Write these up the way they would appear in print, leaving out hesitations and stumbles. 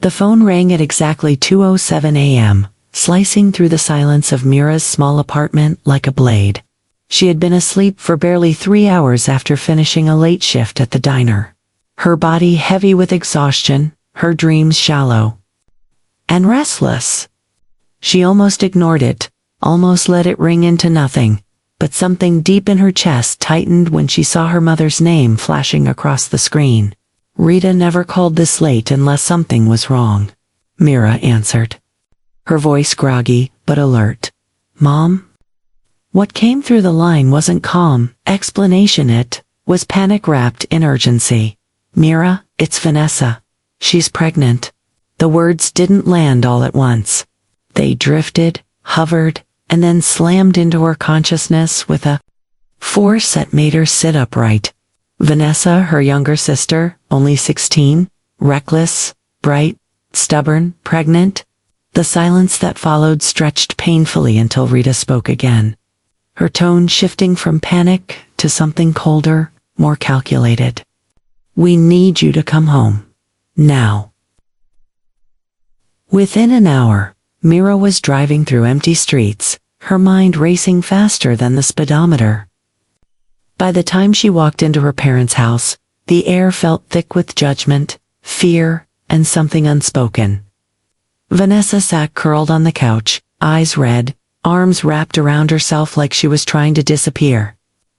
The phone rang at exactly 2:07 a.m., slicing through the silence of Mira's small apartment like a blade. She had been asleep for barely 3 hours after finishing a late shift at the diner. Her body heavy with exhaustion, her dreams shallow and restless. She almost ignored it, almost let it ring into nothing, but something deep in her chest tightened when she saw her mother's name flashing across the screen. Rita never called this late unless something was wrong. Mira answered, her voice groggy but alert. Mom? What came through the line wasn't calm explanation, it was panic-wrapped in urgency. Mira, it's Vanessa. She's pregnant. The words didn't land all at once. They drifted, hovered, and then slammed into her consciousness with a force that made her sit upright. Vanessa, her younger sister, only 16, reckless, bright, stubborn, pregnant. The silence that followed stretched painfully until Rita spoke again, her tone shifting from panic to something colder, more calculated. We need you to come home. Now. Within an hour, Mira was driving through empty streets, her mind racing faster than the speedometer. By the time she walked into her parents' house, the air felt thick with judgment, fear, and something unspoken. Vanessa sat curled on the couch, eyes red, arms wrapped around herself like she was trying to disappear.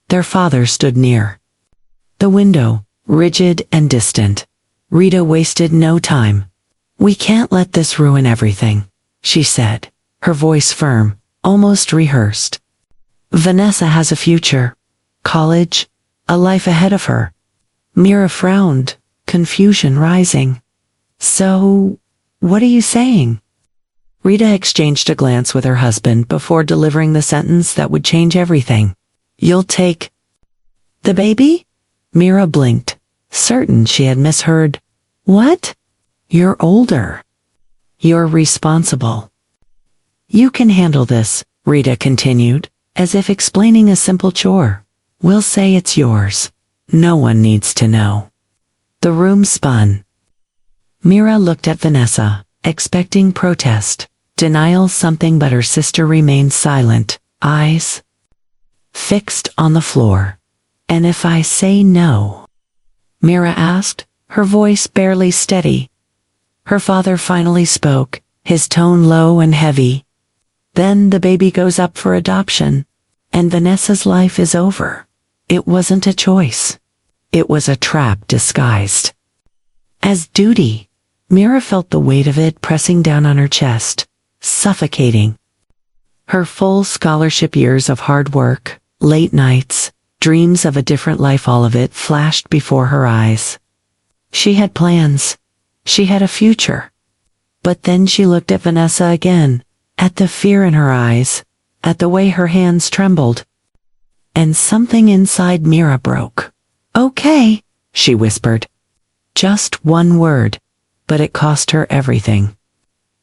Their father stood near the window, rigid and distant. Rita wasted no time. We can't let this ruin everything, she said, her voice firm, almost rehearsed. Vanessa has a future, college, a life ahead of her. Mira frowned, confusion rising. So, what are you saying? Rita exchanged a glance with her husband before delivering the sentence that would change everything. You'll take the baby? Mira blinked, certain she had misheard. What? You're older. You're responsible. You can handle this, Rita continued, as if explaining a simple chore. We'll say it's yours. No one needs to know. The room spun. Mira looked at Vanessa, expecting protest, denial, something, but her sister remained silent, eyes fixed on the floor. And if I say no? Mira asked, her voice barely steady. Her father finally spoke, his tone low and heavy. Then the baby goes up for adoption, and Vanessa's life is over. It wasn't a choice. It was a trap disguised as duty. Mira felt the weight of it pressing down on her chest, suffocating. Her full scholarship years of hard work, late nights, dreams of a different life, all of it flashed before her eyes. She had plans. She had a future. But then she looked at Vanessa again, at the fear in her eyes, at the way her hands trembled. And something inside Mira broke. Okay, she whispered. Just one word, but it cost her everything.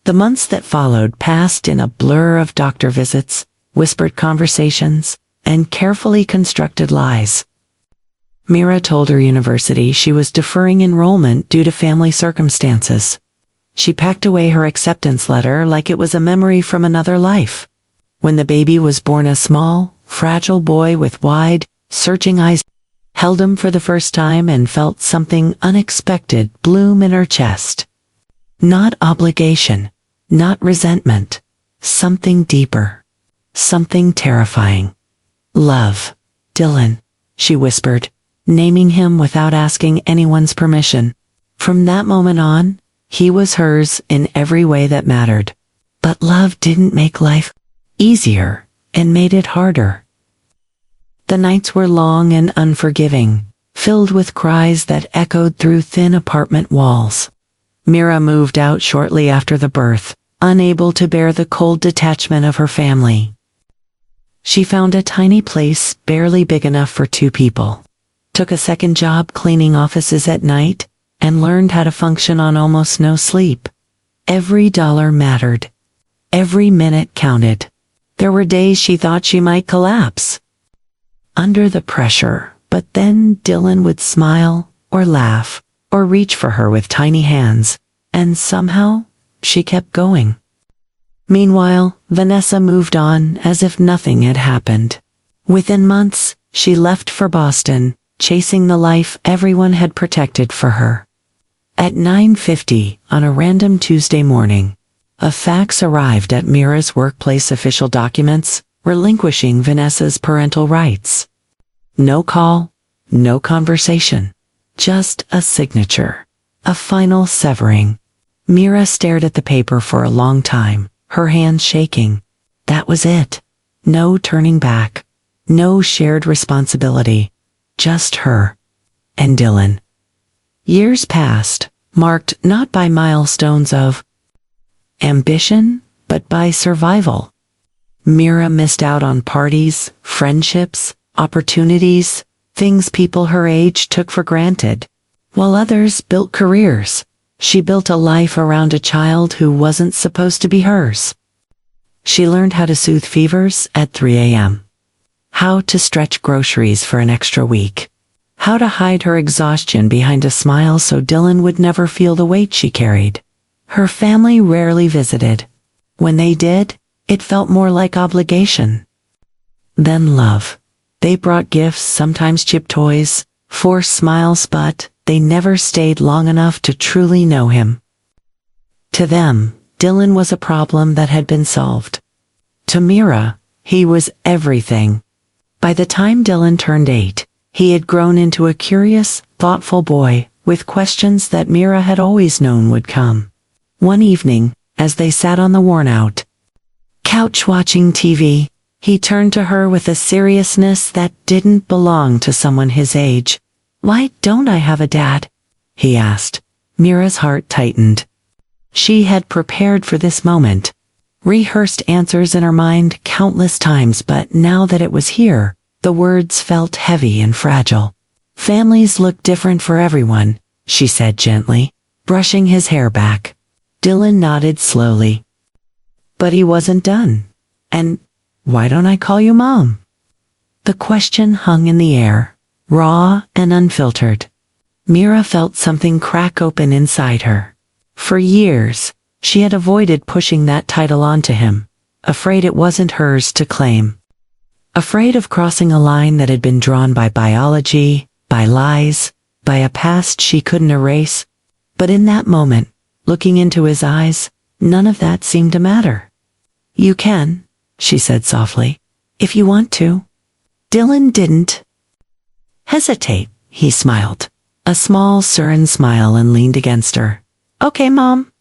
The months that followed passed in a blur of doctor visits, whispered conversations, and carefully constructed lies. Mira told her university she was deferring enrollment due to family circumstances. She packed away her acceptance letter like it was a memory from another life. When the baby was born, a small, fragile boy with wide, searching eyes held him for the first time and felt something unexpected bloom in her chest. Not obligation, not resentment, something deeper, something terrifying. Love, Dylan, she whispered, naming him without asking anyone's permission. From that moment on, he was hers in every way that mattered. But love didn't make life easier and made it harder. The nights were long and unforgiving, filled with cries that echoed through thin apartment walls. Mira moved out shortly after the birth, unable to bear the cold detachment of her family. She found a tiny place barely big enough for 2 people, took a second job cleaning offices at night, and learned how to function on almost no sleep. Every dollar mattered. Every minute counted. There were days she thought she might collapse under the pressure, but then Dylan would smile, or laugh, or reach for her with tiny hands, and somehow, she kept going. Meanwhile, Vanessa moved on as if nothing had happened. Within months, she left for Boston, chasing the life everyone had protected for her. At 9:50 on a random Tuesday morning, a fax arrived at Mira's workplace official documents, relinquishing Vanessa's parental rights. No call, no conversation, just a signature, a final severing. Mira stared at the paper for a long time, her hands shaking. That was it. No turning back. No shared responsibility. Just her and Dylan. Years passed, marked not by milestones of ambition, but by survival. Mira missed out on parties, friendships, opportunities, things people her age took for granted. While others built careers, she built a life around a child who wasn't supposed to be hers. She learned how to soothe fevers at 3 a.m., how to stretch groceries for an extra week, how to hide her exhaustion behind a smile so Dylan would never feel the weight she carried. Her family rarely visited. When they did, it felt more like obligation than love. They brought gifts, sometimes cheap toys, forced smiles, but they never stayed long enough to truly know him. To them, Dylan was a problem that had been solved. To Mira, he was everything. By the time Dylan turned 8, he had grown into a curious, thoughtful boy, with questions that Mira had always known would come. One evening, as they sat on the worn-out couch watching TV, he turned to her with a seriousness that didn't belong to someone his age. "Why don't I have a dad?" he asked. Mira's heart tightened. She had prepared for this moment, rehearsed answers in her mind countless times, but now that it was here, the words felt heavy and fragile. "Families look different for everyone," she said gently, brushing his hair back. Dylan nodded slowly. But he wasn't done. "And why don't I call you Mom?" The question hung in the air, raw and unfiltered. Mira felt something crack open inside her. For years, she had avoided pushing that title onto him, afraid it wasn't hers to claim. Afraid of crossing a line that had been drawn by biology, by lies, by a past she couldn't erase. But in that moment, looking into his eyes, none of that seemed to matter. "You can," she said softly, "if you want to." Dylan didn't hesitate. He smiled, a small, certain smile, and leaned against her. "Okay, Mom."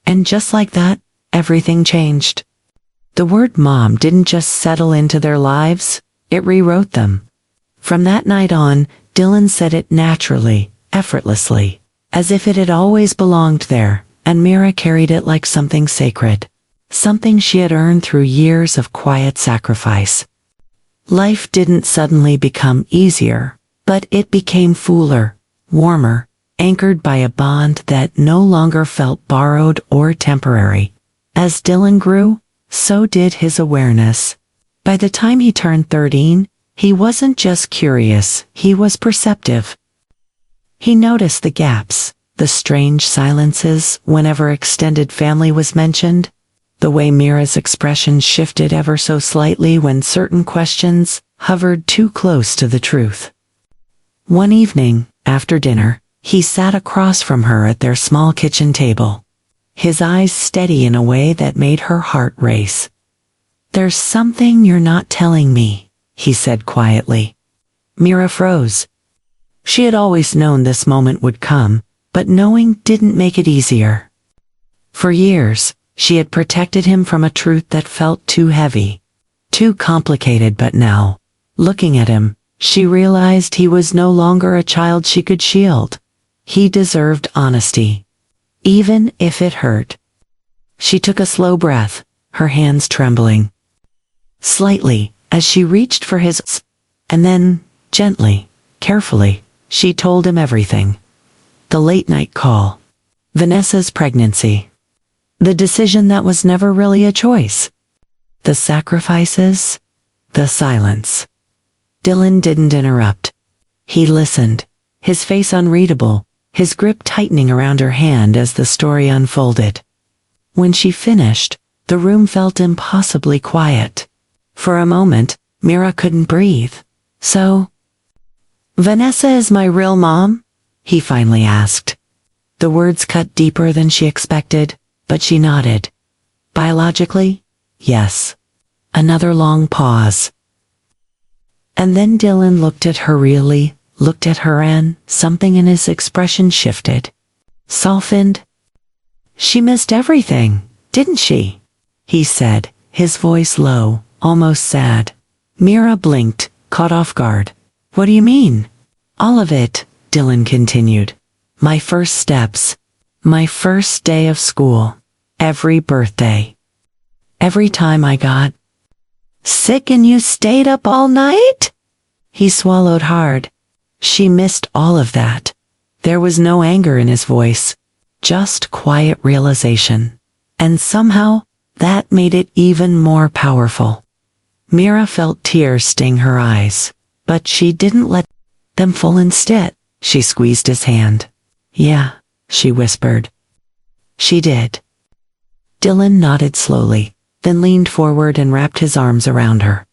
And just like that, everything changed. The word mom didn't just settle into their lives, it rewrote them. From that night on, Dylan said it naturally, effortlessly, as if it had always belonged there, and Mira carried it like something sacred, something she had earned through years of quiet sacrifice. Life didn't suddenly become easier, but it became fuller, warmer, anchored by a bond that no longer felt borrowed or temporary. As Dylan grew, so did his awareness. By the time he turned 13, he wasn't just curious, he was perceptive. He noticed the gaps, the strange silences whenever extended family was mentioned, the way Mira's expression shifted ever so slightly when certain questions hovered too close to the truth. One evening, after dinner, he sat across from her at their small kitchen table, his eyes steady in a way that made her heart race. "There's something you're not telling me," he said quietly. Mira froze. She had always known this moment would come, but knowing didn't make it easier. For years, she had protected him from a truth that felt too heavy, too complicated, but now, looking at him, she realized he was no longer a child she could shield. He deserved honesty, even if it hurt. She took a slow breath, her hands trembling slightly as she reached for his, and then, gently, carefully, she told him everything. The late-night call, Vanessa's pregnancy, the decision that was never really a choice, the sacrifices, the silence. Dylan didn't interrupt. He listened, his face unreadable, his grip tightening around her hand as the story unfolded. When she finished, the room felt impossibly quiet. For a moment, Mira couldn't breathe. "So, Vanessa is my real mom?" he finally asked. The words cut deeper than she expected, but she nodded. "Biologically, yes." Another long pause. And then Dylan looked at her really, looked at her, and something in his expression shifted. Softened. "She missed everything, didn't she?" he said, his voice low, almost sad. Mira blinked, caught off guard. "What do you mean?" "All of it," Dylan continued. "My first steps. My first day of school. Every birthday. Every time I got sick and you stayed up all night?" He swallowed hard. She missed all of that. There was no anger in his voice, just quiet realization. And somehow, that made it even more powerful. Mira felt tears sting her eyes, but she didn't let them fall. Instead, she squeezed his hand. "Yeah," she whispered. "She did." Dylan nodded slowly, then leaned forward and wrapped his arms around her.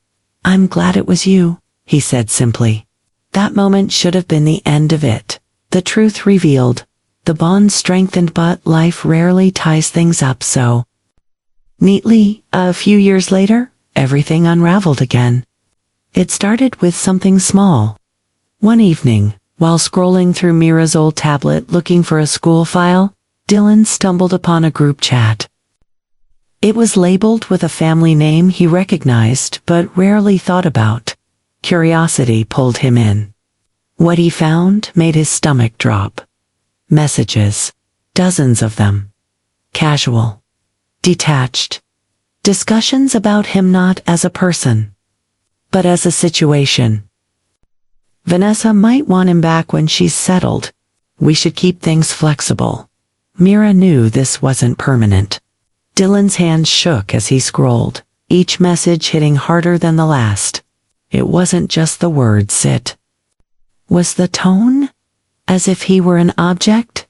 "I'm glad it was you," he said simply. That moment should have been the end of it. The truth revealed, the bond strengthened, but life rarely ties things up so neatly. A few years later, everything unraveled again. It started with something small. One evening, while scrolling through Mira's old tablet looking for a school file, Dylan stumbled upon a group chat. It was labeled with a family name he recognized but rarely thought about. Curiosity pulled him in. What he found made his stomach drop. Messages. Dozens of them. Casual. Detached. Discussions about him not as a person, but as a situation. Vanessa might want him back when she's settled. We should keep things flexible. Mira knew this wasn't permanent. Dylan's hands shook as he scrolled, each message hitting harder than the last. It wasn't just the words, it was the tone, as if he were an object,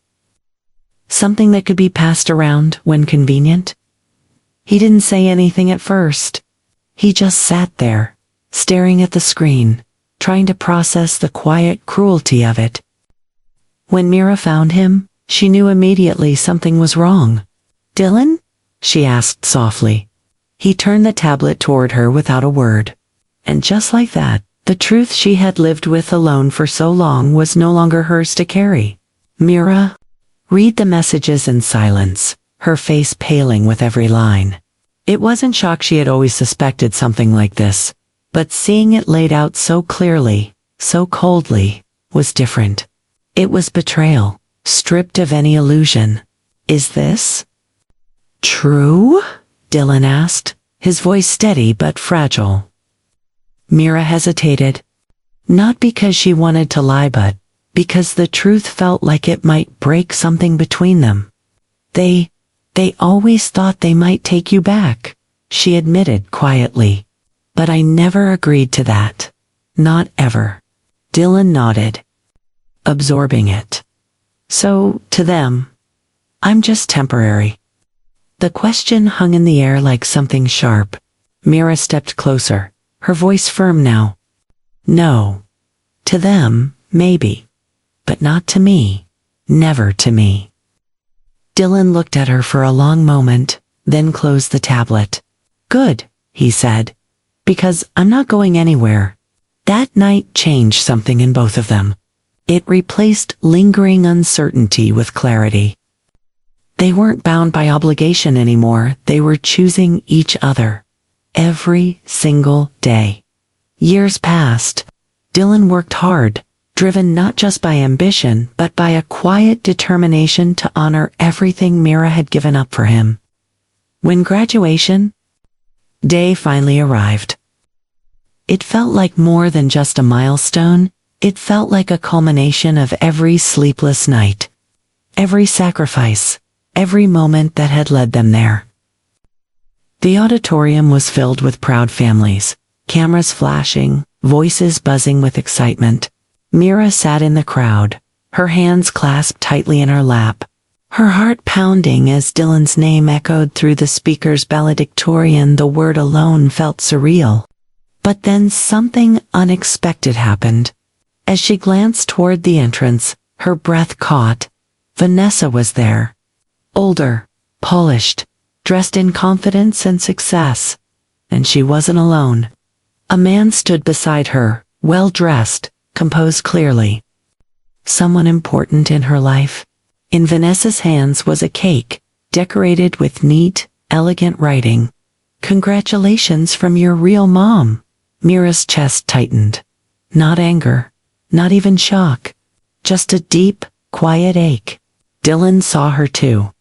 something that could be passed around when convenient. He didn't say anything at first. He just sat there, staring at the screen, trying to process the quiet cruelty of it. When Mira found him, she knew immediately something was wrong. "Dylan?" she asked softly. He turned the tablet toward her without a word. And just like that, the truth she had lived with alone for so long was no longer hers to carry. "Mira?" Read the messages in silence, her face paling with every line. It wasn't shock. She had always suspected something like this, but seeing it laid out so clearly, so coldly, was different. It was betrayal, stripped of any illusion. "Is this true?" Dylan asked, his voice steady but fragile. Mira hesitated. Not because she wanted to lie, but because the truth felt like it might break something between them. They always thought they might take you back," she admitted quietly. "But I never agreed to that. Not ever." Dylan nodded, absorbing it. "So, to them, I'm just temporary." The question hung in the air like something sharp. Mira stepped closer, her voice firm now. "No. To them, maybe. But not to me. Never to me." Dylan looked at her for a long moment, then closed the tablet. "Good," he said. "Because I'm not going anywhere." That night changed something in both of them. It replaced lingering uncertainty with clarity. They weren't bound by obligation anymore. They were choosing each other. Every single day. Years passed. Dylan worked hard, driven not just by ambition, but by a quiet determination to honor everything Mira had given up for him. When graduation day finally arrived, it felt like more than just a milestone. It felt like a culmination of every sleepless night, every sacrifice, every moment that had led them there. The auditorium was filled with proud families, cameras flashing, voices buzzing with excitement. Mira sat in the crowd, her hands clasped tightly in her lap, her heart pounding as Dylan's name echoed through the speaker's valedictorian. The word alone felt surreal. But then something unexpected happened. As she glanced toward the entrance, her breath caught. Vanessa was there. Older, polished, dressed in confidence and success. And she wasn't alone. A man stood beside her, well-dressed, composed clearly. Someone important in her life. In Vanessa's hands was a cake, decorated with neat, elegant writing. "Congratulations from your real mom." Mira's chest tightened. Not anger, not even shock, just a deep, quiet ache. Dylan saw her too.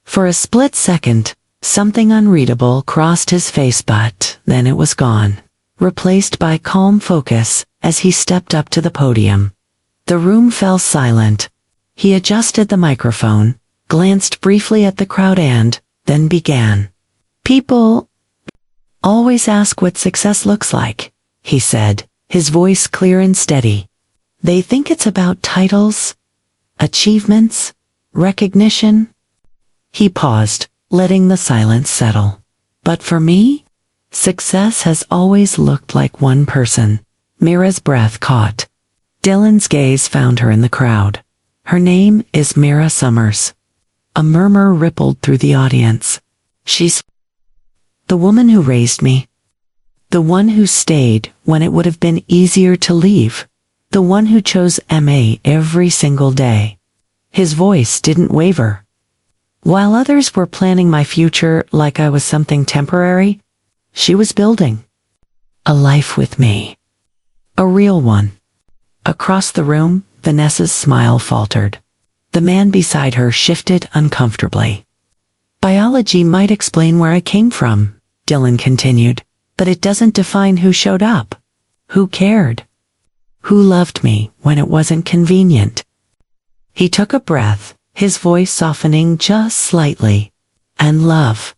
For a split second, something unreadable crossed his face, but then it was gone, replaced by calm focus as he stepped up to the podium. The room fell silent. He adjusted the microphone, glanced briefly at the crowd and then began. "People always ask what success looks like," he said, his voice clear and steady. "They think it's about titles, achievements, recognition." He paused, letting the silence settle. "But for me, success has always looked like one person." Mira's breath caught. Dylan's gaze found her in the crowd. "Her name is Mira Summers." A murmur rippled through the audience. "She's the woman who raised me. The one who stayed when it would have been easier to leave. The one who chose MA every single day." His voice didn't waver. "While others were planning my future like I was something temporary, she was building a life with me. A real one." Across the room, Vanessa's smile faltered. The man beside her shifted uncomfortably. "Biology might explain where I came from," Dylan continued, "but it doesn't define who showed up, who cared, who loved me when it wasn't convenient." He took a breath, his voice softening just slightly. "And love,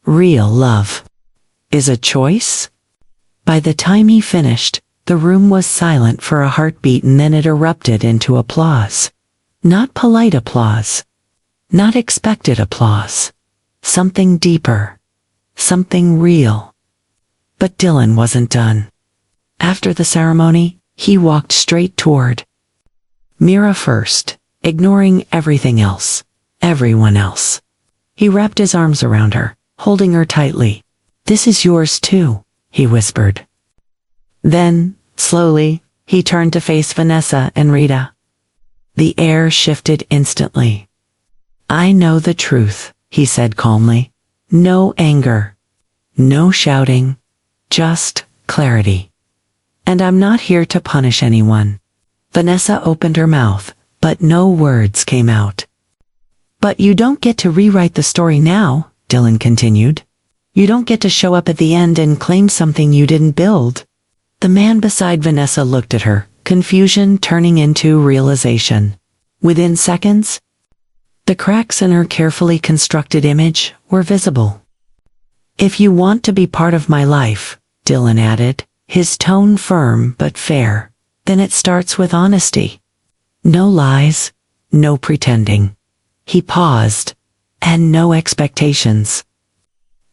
real love, is a choice?" By the time he finished, the room was silent for a heartbeat, and then it erupted into applause. Not polite applause. Not expected applause. Something deeper. Something real. But Dylan wasn't done. After the ceremony, he walked straight toward Mira first, ignoring everything else, everyone else. He wrapped his arms around her, holding her tightly. "This is yours too," he whispered. Then, slowly, he turned to face Vanessa and Rita. The air shifted instantly. "I know the truth," he said calmly. "No anger. No shouting. Just clarity. And I'm not here to punish anyone." Vanessa opened her mouth, but no words came out. "But you don't get to rewrite the story now," Dylan continued. "You don't get to show up at the end and claim something you didn't build." The man beside Vanessa looked at her, confusion turning into realization. Within seconds, the cracks in her carefully constructed image were visible. "If you want to be part of my life," Dylan added, his tone firm but fair, "then it starts with honesty. No lies, no pretending." He paused, "and no expectations."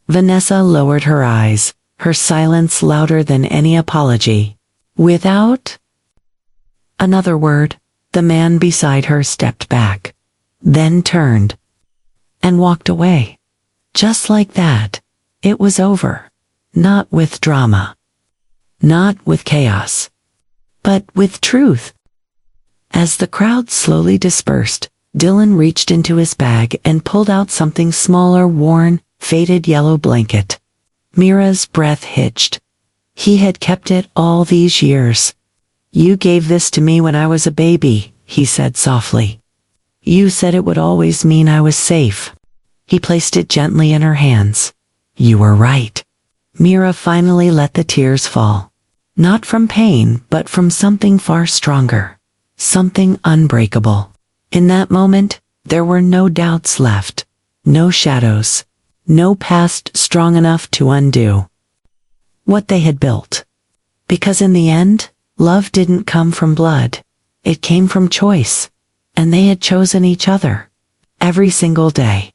Vanessa lowered her eyes, her silence louder than any apology. "Without another word, the man beside her stepped back, then turned and walked away. Just like that, it was over. Not with drama. Not with chaos. But with truth. As the crowd slowly dispersed, Dylan reached into his bag and pulled out something smaller, worn, faded yellow blanket. Mira's breath hitched. He had kept it all these years. "You gave this to me when I was a baby," he said softly. "You said it would always mean I was safe." He placed it gently in her hands. "You were right." Mira finally let the tears fall. Not from pain, but from something far stronger. Something unbreakable. In that moment, there were no doubts left. No shadows. No past strong enough to undo what they had built. Because in the end, love didn't come from blood. It came from choice. And they had chosen each other. Every single day.